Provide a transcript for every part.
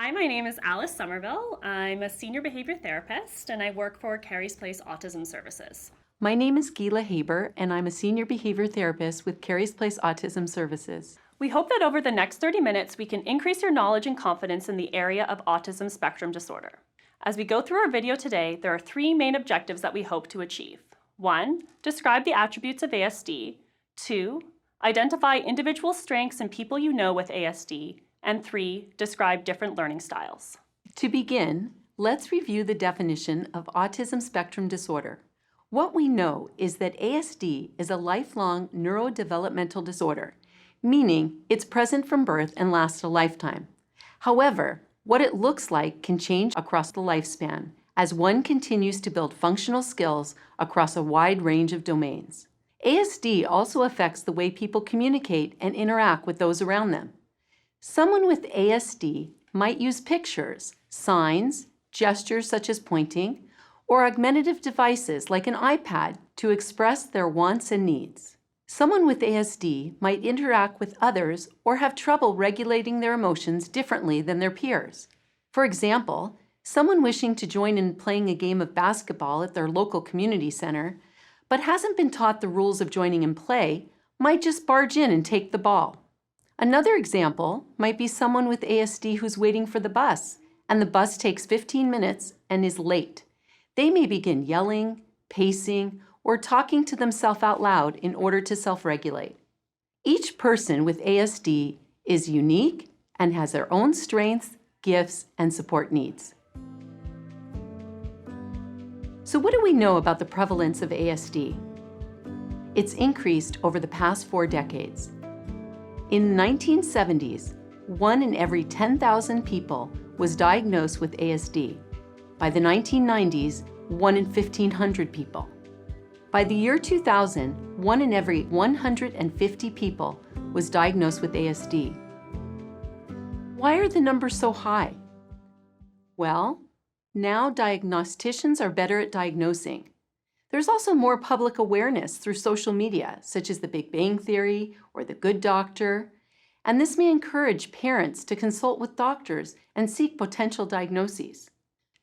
Hi, my name is Alice Somerville. I'm a senior behavior therapist and I work for Carey's Place Autism Services. My name is Gila Haber, and I'm a senior behavior therapist with Carey's Place Autism Services. We hope that over the next 30 minutes, we can increase your knowledge and confidence in the area of autism spectrum disorder. As we go through our video today, there are three main objectives that we hope to achieve. 1, describe the attributes of ASD. 2, identify individual strengths in people you know with ASD. And 3, describe different learning styles. To begin, let's review the definition of autism spectrum disorder. What we know is that ASD is a lifelong neurodevelopmental disorder, meaning it's present from birth and lasts a lifetime. However, what it looks like can change across the lifespan as one continues to build functional skills across a wide range of domains. ASD also affects the way people communicate and interact with those around them. Someone with ASD might use pictures, signs, gestures such as pointing, or augmentative devices like an iPad to express their wants and needs. Someone with ASD might interact with others or have trouble regulating their emotions differently than their peers. For example, someone wishing to join in playing a game of basketball at their local community center, but hasn't been taught the rules of joining in play, might just barge in and take the ball. Another example might be someone with ASD who's waiting for the bus, and the bus takes 15 minutes and is late. They may begin yelling, pacing, or talking to themselves out loud in order to self-regulate. Each person with ASD is unique and has their own strengths, gifts, and support needs. So what do we know about the prevalence of ASD? It's increased over the past 4 decades. In the 1970s, 1 in every 10,000 people was diagnosed with ASD. By the 1990s, 1 in 1,500 people. By the year 2000, 1 in every 150 people was diagnosed with ASD. Why are the numbers so high? Well, now diagnosticians are better at diagnosing. There's also more public awareness through social media, such as the Big Bang Theory or the Good Doctor, and this may encourage parents to consult with doctors and seek potential diagnoses.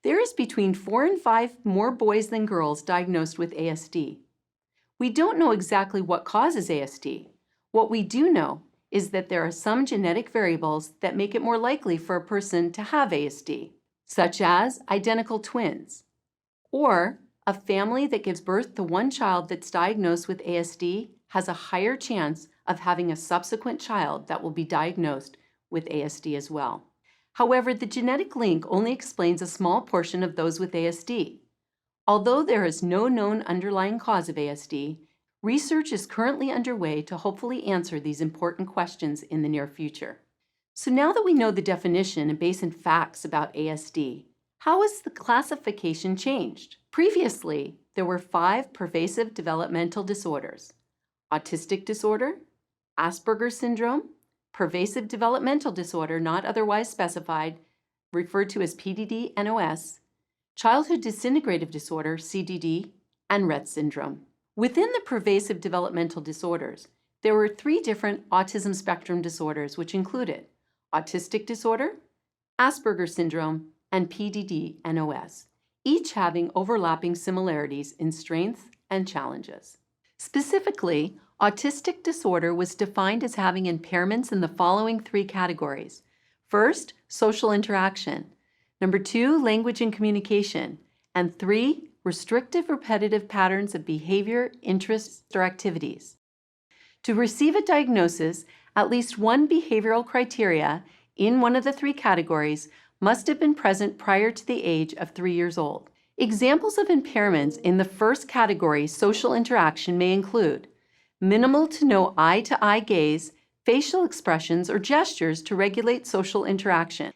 There is between 4 and 5 more boys than girls diagnosed with ASD. We don't know exactly what causes ASD. What we do know is that there are some genetic variables that make it more likely for a person to have ASD, such as identical twins, or a family that gives birth to one child that's diagnosed with ASD has a higher chance of having a subsequent child that will be diagnosed with ASD as well. However, the genetic link only explains a small portion of those with ASD. Although there is no known underlying cause of ASD, research is currently underway to hopefully answer these important questions in the near future. So now that we know the definition and basic facts about ASD, how has the classification changed? Previously, there were 5 pervasive developmental disorders: autistic disorder, Asperger's syndrome, pervasive developmental disorder not otherwise specified, referred to as PDD-NOS, childhood disintegrative disorder, CDD, and Rett syndrome. Within the pervasive developmental disorders, there were 3 different autism spectrum disorders, which included autistic disorder, Asperger's syndrome, and PDD-NOS, each having overlapping similarities in strengths and challenges. Specifically, autistic disorder was defined as having impairments in the following 3 categories. First, social interaction. Number 2, language and communication. And 3, restrictive repetitive patterns of behavior, interests, or activities. To receive a diagnosis, at least one behavioral criteria in one of the 3 categories must have been present prior to the age of 3 years old. Examples of impairments in the first category, social interaction, may include minimal to no eye-to-eye gaze, facial expressions or gestures to regulate social interaction,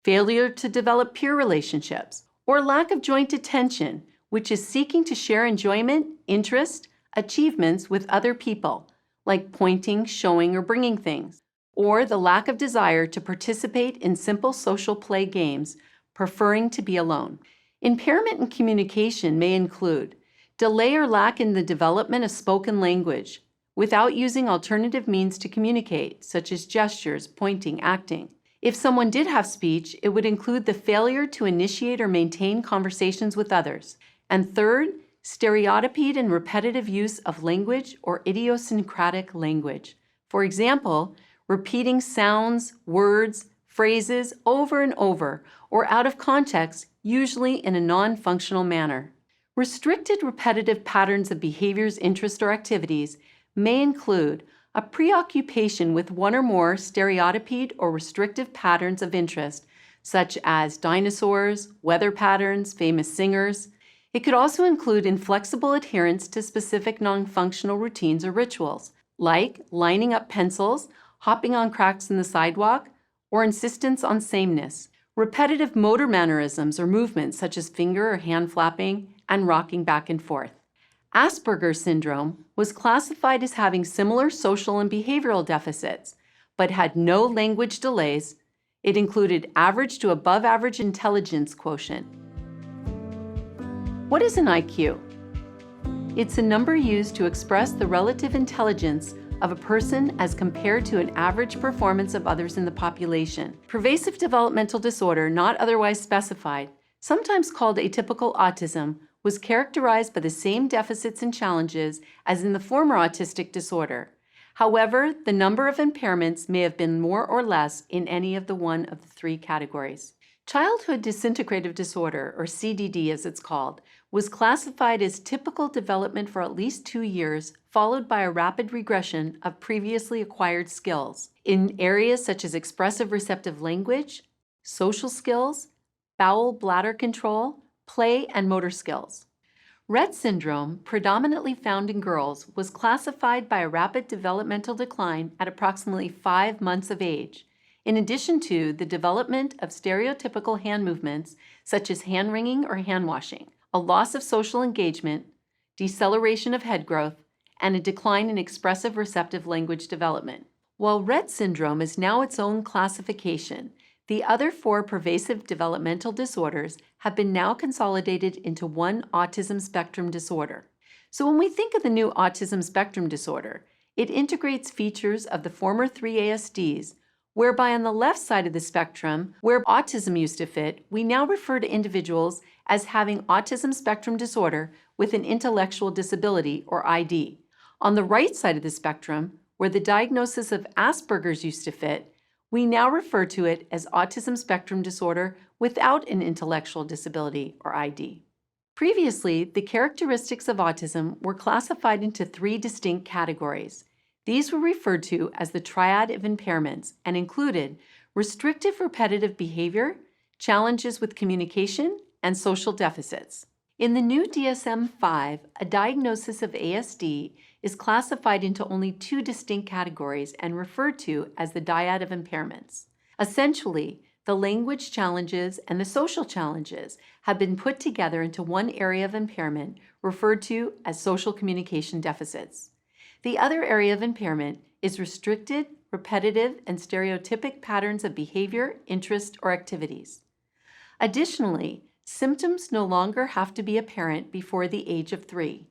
failure to develop peer relationships, or lack of joint attention, which is seeking to share enjoyment, interest, achievements with other people, like pointing, showing, or bringing things, or the lack of desire to participate in simple social play games, preferring to be alone. Impairment in communication may include delay or lack in the development of spoken language, without using alternative means to communicate, such as gestures, pointing, acting. If someone did have speech, it would include the failure to initiate or maintain conversations with others. And third, stereotyped and repetitive use of language or idiosyncratic language. For example, repeating sounds, words, phrases over and over, or out of context, usually in a non-functional manner. Restricted repetitive patterns of behaviors, interests, or activities may include a preoccupation with one or more stereotyped or restrictive patterns of interest, such as dinosaurs, weather patterns, famous singers. It could also include inflexible adherence to specific non-functional routines or rituals, like lining up pencils, hopping on cracks in the sidewalk, or insistence on sameness. Repetitive motor mannerisms or movements such as finger or hand flapping and rocking back and forth. Asperger's syndrome was classified as having similar social and behavioral deficits, but had no language delays. It included average to above average intelligence quotient. What is an IQ? It's a number used to express the relative intelligence of a person as compared to an average performance of others in the population. Pervasive developmental disorder, not otherwise specified, sometimes called atypical autism, was characterized by the same deficits and challenges as in the former autistic disorder. However, the number of impairments may have been more or less in any of the three categories. Childhood disintegrative disorder, or CDD as it's called, was classified as typical development for at least 2 years, followed by a rapid regression of previously acquired skills in areas such as expressive receptive language, social skills, bowel bladder control, play, and motor skills. Rett syndrome, predominantly found in girls, was classified by a rapid developmental decline at approximately 5 months of age, in addition to the development of stereotypical hand movements such as hand wringing or hand washing, a loss of social engagement, deceleration of head growth, and a decline in expressive receptive language development. While Rett syndrome is now its own classification, the other 4 pervasive developmental disorders have been now consolidated into one autism spectrum disorder. So when we think of the new autism spectrum disorder, it integrates features of the former 3 ASDs, whereby on the left side of the spectrum, where autism used to fit, we now refer to individuals as having autism spectrum disorder with an intellectual disability, or ID. On the right side of the spectrum, where the diagnosis of Asperger's used to fit, we now refer to it as autism spectrum disorder without an intellectual disability, or ID. Previously, the characteristics of autism were classified into 3 distinct categories. These were referred to as the triad of impairments and included restrictive repetitive behavior, challenges with communication, and social deficits. In the new DSM-5, a diagnosis of ASD is classified into only 2 distinct categories and referred to as the dyad of impairments. Essentially, the language challenges and the social challenges have been put together into one area of impairment referred to as social communication deficits. The other area of impairment is restricted, repetitive, and stereotypic patterns of behavior, interest, or activities. Additionally, symptoms no longer have to be apparent before the age of 3.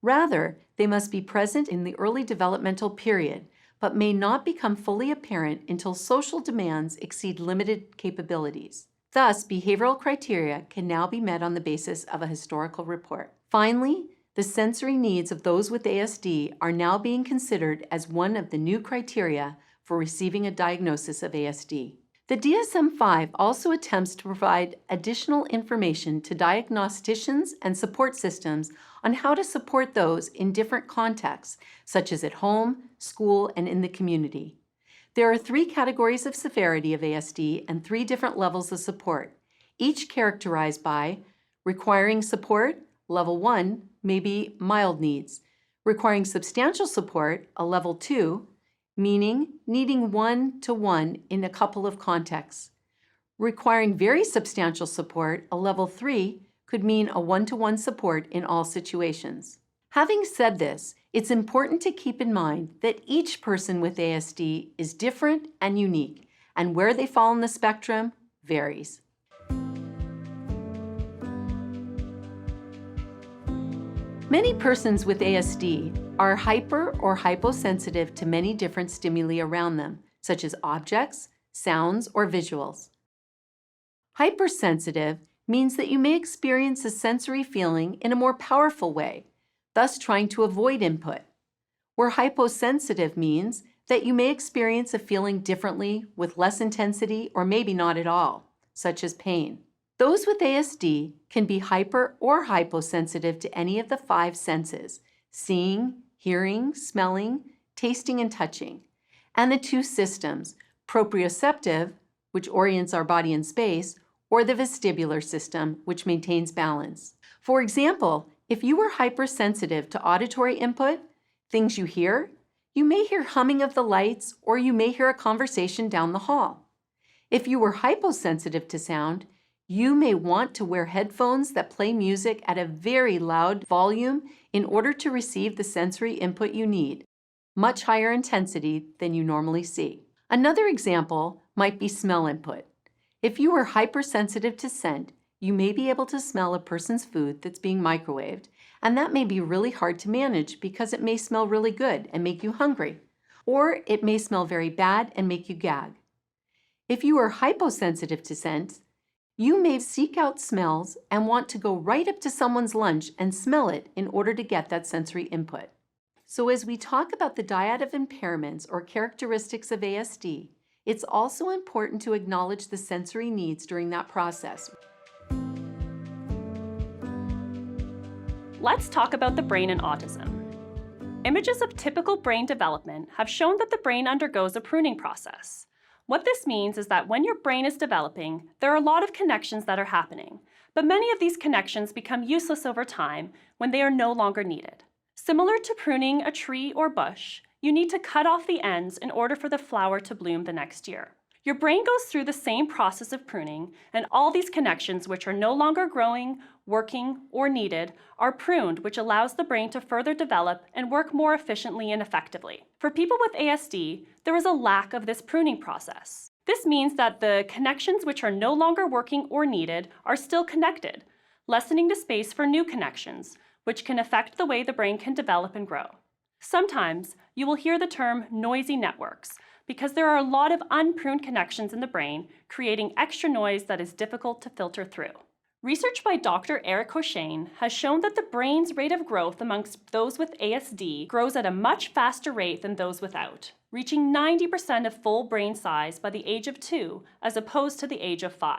Rather, they must be present in the early developmental period, but may not become fully apparent until social demands exceed limited capabilities. Thus, behavioral criteria can now be met on the basis of a historical report. Finally, the sensory needs of those with ASD are now being considered as one of the new criteria for receiving a diagnosis of ASD. The DSM-5 also attempts to provide additional information to diagnosticians and support systems on how to support those in different contexts, such as at home, school, and in the community. There are 3 categories of severity of ASD and 3 different levels of support, each characterized by requiring support, level 1, may be mild needs, requiring substantial support, a level 2, meaning needing 1-to-1 in a couple of contexts. Requiring very substantial support, a level 3, could mean a 1-to-1 support in all situations. Having said this, it's important to keep in mind that each person with ASD is different and unique, and where they fall on the spectrum varies. Many persons with ASD are hyper or hyposensitive to many different stimuli around them, such as objects, sounds, or visuals. Hypersensitive means that you may experience a sensory feeling in a more powerful way, thus trying to avoid input. Where hyposensitive means that you may experience a feeling differently with less intensity or maybe not at all, such as pain. Those with ASD can be hyper or hyposensitive to any of the 5 senses: seeing, hearing, smelling, tasting, and touching, and the 2 systems, proprioceptive, which orients our body in space, or the vestibular system, which maintains balance. For example, if you were hypersensitive to auditory input, things you hear, you may hear humming of the lights, or you may hear a conversation down the hall. If you were hyposensitive to sound, you may want to wear headphones that play music at a very loud volume in order to receive the sensory input you need, much higher intensity than you normally see. Another example might be smell input. If you are hypersensitive to scent, you may be able to smell a person's food that's being microwaved, and that may be really hard to manage because it may smell really good and make you hungry, or it may smell very bad and make you gag. If you are hyposensitive to scent, you may seek out smells and want to go right up to someone's lunch and smell it in order to get that sensory input. So as we talk about the dyad of impairments or characteristics of ASD, it's also important to acknowledge the sensory needs during that process. Let's talk about the brain and autism. Images of typical brain development have shown that the brain undergoes a pruning process. What this means is that when your brain is developing, there are a lot of connections that are happening, but many of these connections become useless over time when they are no longer needed. Similar to pruning a tree or bush, you need to cut off the ends in order for the flower to bloom the next year. Your brain goes through the same process of pruning, and all these connections which are no longer growing, working, or needed are pruned, which allows the brain to further develop and work more efficiently and effectively. For people with ASD, there is a lack of this pruning process. This means that the connections which are no longer working or needed are still connected, lessening the space for new connections, which can affect the way the brain can develop and grow. Sometimes you will hear the term noisy networks because there are a lot of unpruned connections in the brain, creating extra noise that is difficult to filter through. Research by Dr. Eric Hoshane has shown that the brain's rate of growth amongst those with ASD grows at a much faster rate than those without, reaching 90% of full brain size by the age of 2 as opposed to the age of 5.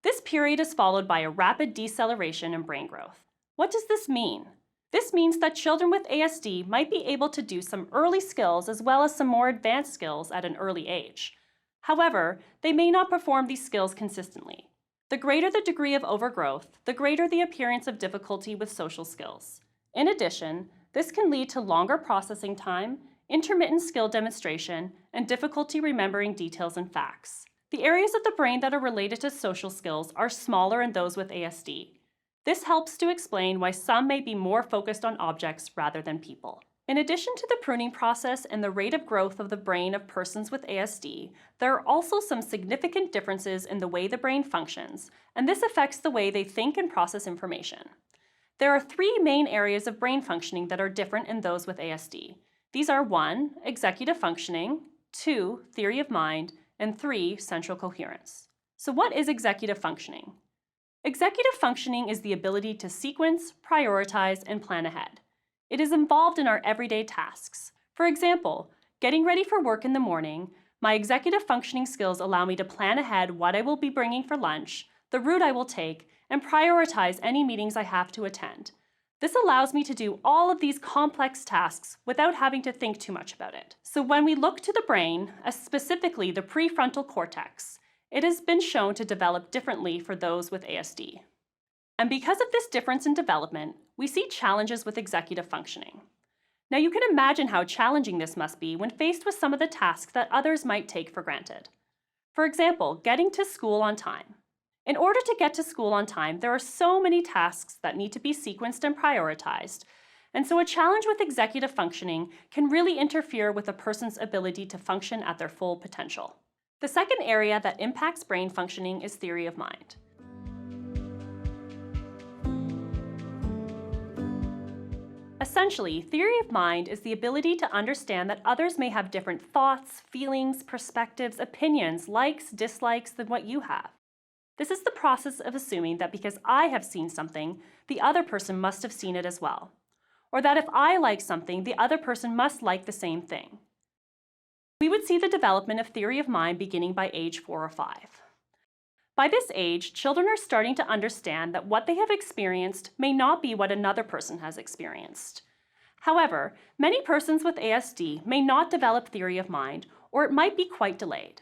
This period is followed by a rapid deceleration in brain growth. What does this mean? This means that children with ASD might be able to do some early skills as well as some more advanced skills at an early age. However, they may not perform these skills consistently. The greater the degree of overgrowth, the greater the appearance of difficulty with social skills. In addition, this can lead to longer processing time, intermittent skill demonstration, and difficulty remembering details and facts. The areas of the brain that are related to social skills are smaller in those with ASD. This helps to explain why some may be more focused on objects rather than people. In addition to the pruning process and the rate of growth of the brain of persons with ASD, there are also some significant differences in the way the brain functions, and this affects the way they think and process information. There are 3 main areas of brain functioning that are different in those with ASD. These are 1. Executive functioning, 2. Theory of mind, and 3. Central coherence. So what is executive functioning? Executive functioning is the ability to sequence, prioritize, and plan ahead. It is involved in our everyday tasks. For example, getting ready for work in the morning, my executive functioning skills allow me to plan ahead what I will be bringing for lunch, the route I will take, and prioritize any meetings I have to attend. This allows me to do all of these complex tasks without having to think too much about it. So when we look to the brain, specifically the prefrontal cortex, it has been shown to develop differently for those with ASD. And because of this difference in development, we see challenges with executive functioning. Now you can imagine how challenging this must be when faced with some of the tasks that others might take for granted. For example, getting to school on time. In order to get to school on time, there are so many tasks that need to be sequenced and prioritized, and so a challenge with executive functioning can really interfere with a person's ability to function at their full potential. The second area that impacts brain functioning is theory of mind. A Essentially, theory of mind is the ability to understand that others may have different thoughts, feelings, perspectives, opinions, likes, dislikes than what you have. This is the process of assuming that because I have seen something, the other person must have seen it as well. Or that if I like something, the other person must like the same thing. We would see the development of theory of mind beginning by age 4 or 5. By this age, children are starting to understand that what they have experienced may not be what another person has experienced. However, many persons with ASD may not develop theory of mind, or it might be quite delayed.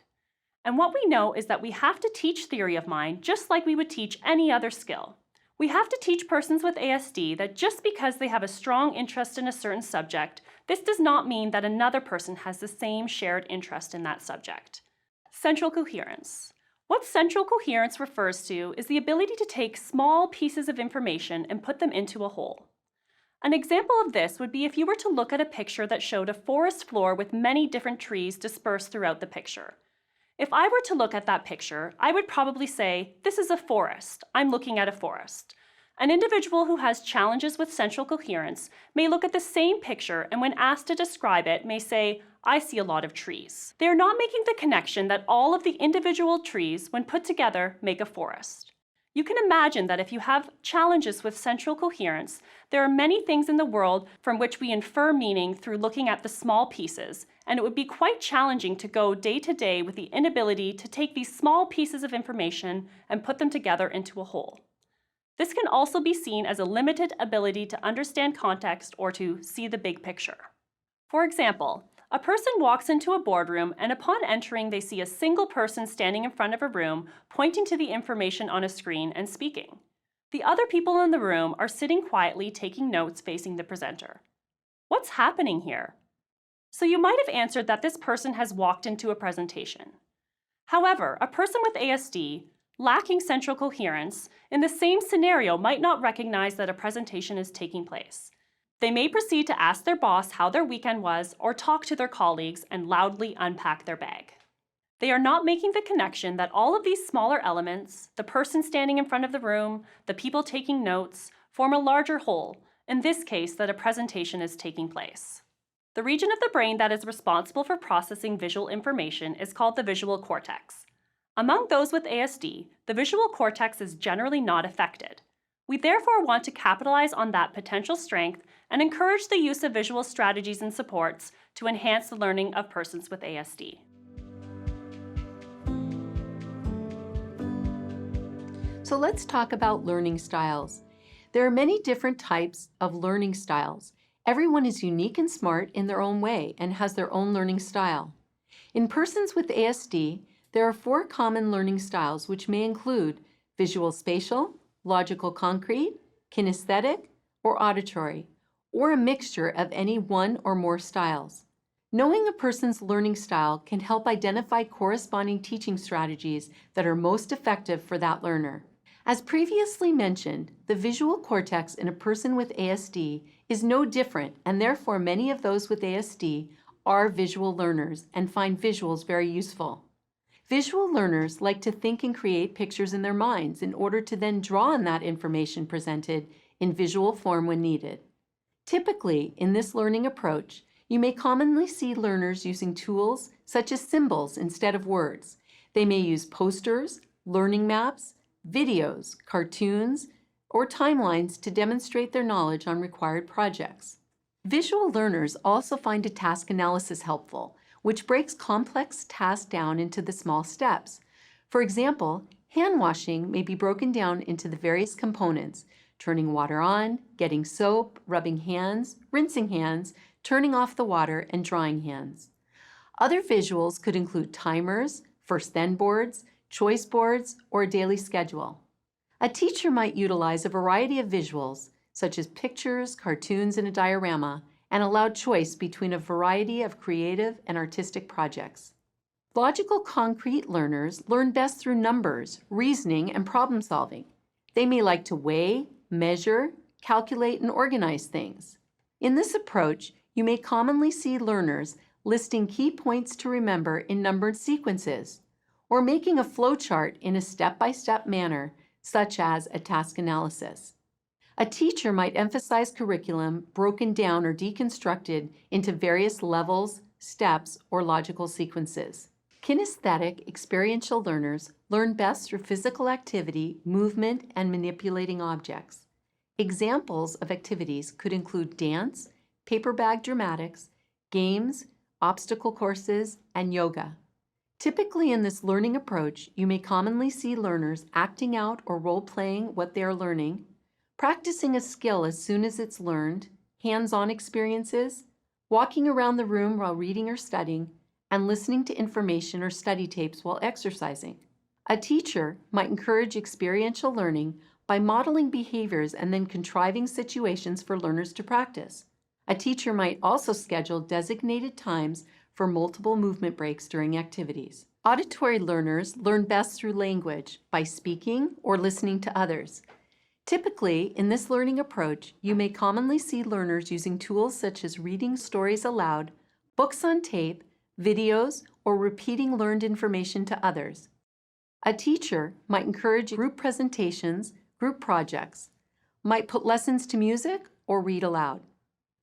And what we know is that we have to teach theory of mind just like we would teach any other skill. We have to teach persons with ASD that just because they have a strong interest in a certain subject, this does not mean that another person has the same shared interest in that subject. Central coherence. What central coherence refers to is the ability to take small pieces of information and put them into a whole. An example of this would be if you were to look at a picture that showed a forest floor with many different trees dispersed throughout the picture. If I were to look at that picture, I would probably say, this is a forest. I'm looking at a forest. An individual who has challenges with central coherence may look at the same picture and when asked to describe it may say, I see a lot of trees. They are not making the connection that all of the individual trees, when put together, make a forest. You can imagine that if you have challenges with central coherence, there are many things in the world from which we infer meaning through looking at the small pieces, and it would be quite challenging to go day to day with the inability to take these small pieces of information and put them together into a whole. This can also be seen as a limited ability to understand context or to see the big picture. For example, a person walks into a boardroom and upon entering they see a single person standing in front of a room pointing to the information on a screen and speaking. The other people in the room are sitting quietly taking notes facing the presenter. What's happening here? So you might have answered that this person has walked into a presentation. However, a person with ASD, lacking central coherence, in the same scenario might not recognize that a presentation is taking place. They may proceed to ask their boss how their weekend was or talk to their colleagues and loudly unpack their bag. They are not making the connection that all of these smaller elements, the person standing in front of the room, the people taking notes, form a larger whole, in this case that a presentation is taking place. The region of the brain that is responsible for processing visual information is called the visual cortex. Among those with ASD, the visual cortex is generally not affected. We therefore want to capitalize on that potential strength and encourage the use of visual strategies and supports to enhance the learning of persons with ASD. So let's talk about learning styles. There are many different types of learning styles. Everyone is unique and smart in their own way and has their own learning style. In persons with ASD, there are 4 common learning styles which may include visual spatial, logical concrete, kinesthetic, or auditory, or a mixture of any one or more styles. Knowing a person's learning style can help identify corresponding teaching strategies that are most effective for that learner. As previously mentioned, the visual cortex in a person with ASD is no different, and therefore many of those with ASD are visual learners and find visuals very useful. Visual learners like to think and create pictures in their minds in order to then draw on that information presented in visual form when needed. Typically, in this learning approach, you may commonly see learners using tools such as symbols instead of words. They may use posters, learning maps, videos, cartoons, or timelines to demonstrate their knowledge on required projects. Visual learners also find a task analysis helpful, which breaks complex tasks down into the small steps. For example, hand washing may be broken down into the various components: turning water on, getting soap, rubbing hands, rinsing hands, turning off the water, and drying hands. Other visuals could include timers, first-then boards, choice boards, or a daily schedule. A teacher might utilize a variety of visuals, such as pictures, cartoons, and a diorama, and allow choice between a variety of creative and artistic projects. Logical concrete learners learn best through numbers, reasoning, and problem solving. They may like to weigh, measure, calculate, and organize things. In this approach, you may commonly see learners listing key points to remember in numbered sequences, or making a flowchart in a step-by-step manner, such as a task analysis. A teacher might emphasize curriculum broken down or deconstructed into various levels, steps, or logical sequences. Kinesthetic, experiential learners learn best through physical activity, movement, and manipulating objects. Examples of activities could include dance, paper bag dramatics, games, obstacle courses, and yoga. Typically in this learning approach, you may commonly see learners acting out or role-playing what they are learning, practicing a skill as soon as it's learned, hands-on experiences, walking around the room while reading or studying, and listening to information or study tapes while exercising. A teacher might encourage experiential learning by modeling behaviors and then contriving situations for learners to practice. A teacher might also schedule designated times for multiple movement breaks during activities. Auditory learners learn best through language, by speaking or listening to others. Typically, in this learning approach, you may commonly see learners using tools such as reading stories aloud, books on tape, videos, or repeating learned information to others. A teacher might encourage group presentations, group projects, might put lessons to music, or read aloud.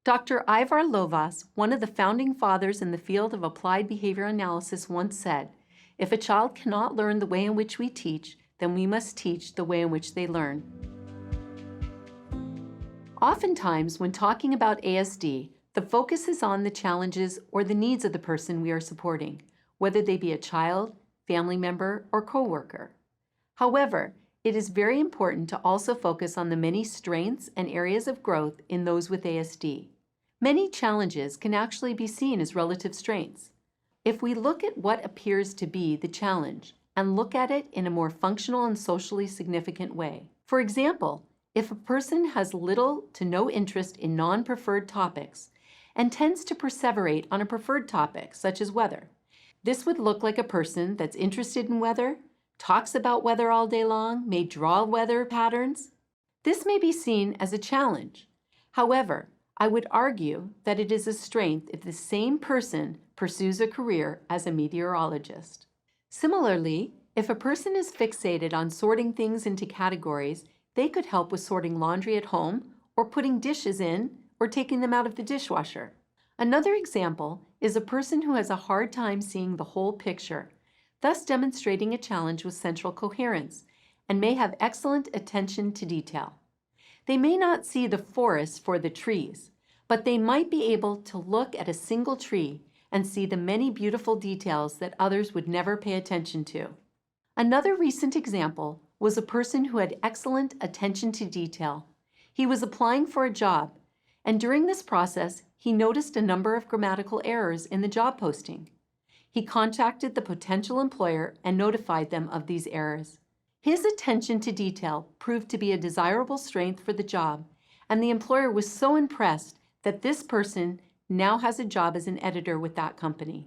Dr. Ivar Lovaas, one of the founding fathers in the field of applied behavior analysis, once said, "If a child cannot learn the way in which we teach, then we must teach the way in which they learn." Oftentimes, when talking about ASD, the focus is on the challenges or the needs of the person we are supporting, whether they be a child, family member, or coworker. However, it is very important to also focus on the many strengths and areas of growth in those with ASD. Many challenges can actually be seen as relative strengths. If we look at what appears to be the challenge and look at it in a more functional and socially significant way. For example, if a person has little to no interest in non-preferred topics and tends to perseverate on a preferred topic, such as weather, this would look like a person that's interested in weather, talks about weather all day long, may draw weather patterns. This may be seen as a challenge. However, I would argue that it is a strength if the same person pursues a career as a meteorologist. Similarly, if a person is fixated on sorting things into categories, they could help with sorting laundry at home, or putting dishes in, or taking them out of the dishwasher. Another example is a person who has a hard time seeing the whole picture, thus demonstrating a challenge with central coherence, and may have excellent attention to detail. They may not see the forest for the trees, but they might be able to look at a single tree and see the many beautiful details that others would never pay attention to. Another recent example was a person who had excellent attention to detail. He was applying for a job, and during this process, he noticed a number of grammatical errors in the job posting. He contacted the potential employer and notified them of these errors. His attention to detail proved to be a desirable strength for the job, and the employer was so impressed that this person now has a job as an editor with that company.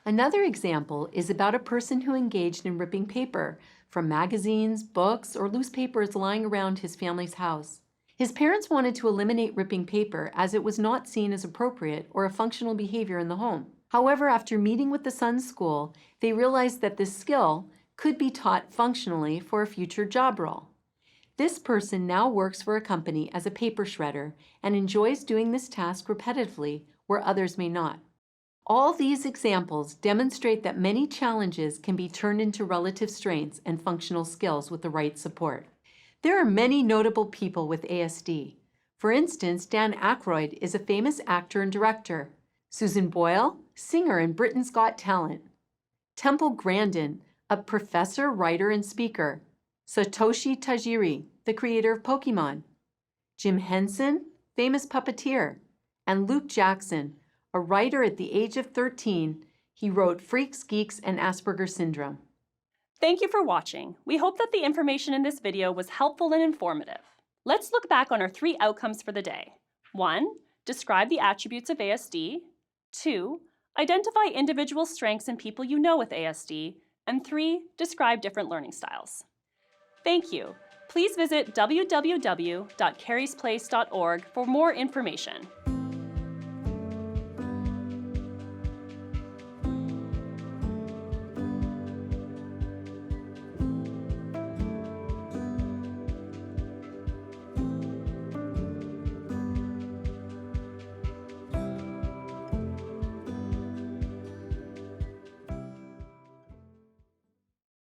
Another example is about a person who engaged in ripping paper from magazines, books, or loose papers lying around his family's house. His parents wanted to eliminate ripping paper as it was not seen as appropriate or a functional behavior in the home. However, after meeting with the son's school, they realized that this skill could be taught functionally for a future job role. This person now works for a company as a paper shredder and enjoys doing this task repetitively where others may not. All these examples demonstrate that many challenges can be turned into relative strengths and functional skills with the right support. There are many notable people with ASD. For instance, Dan Aykroyd is a famous actor and director. Susan Boyle, singer in Britain's Got Talent. Temple Grandin, a professor, writer, and speaker. Satoshi Tajiri, the creator of Pokemon. Jim Henson, famous puppeteer. And Luke Jackson, a writer at the age of 13. He wrote Freaks, Geeks, and Asperger's Syndrome. Thank you for watching. We hope that the information in this video was helpful and informative. Let's look back on our 3 outcomes for the day. 1. Describe the attributes of ASD. 2. Identify individual strengths in people you know with ASD. And 3. Describe different learning styles. Thank you. Please visit www.carriesplace.org for more information.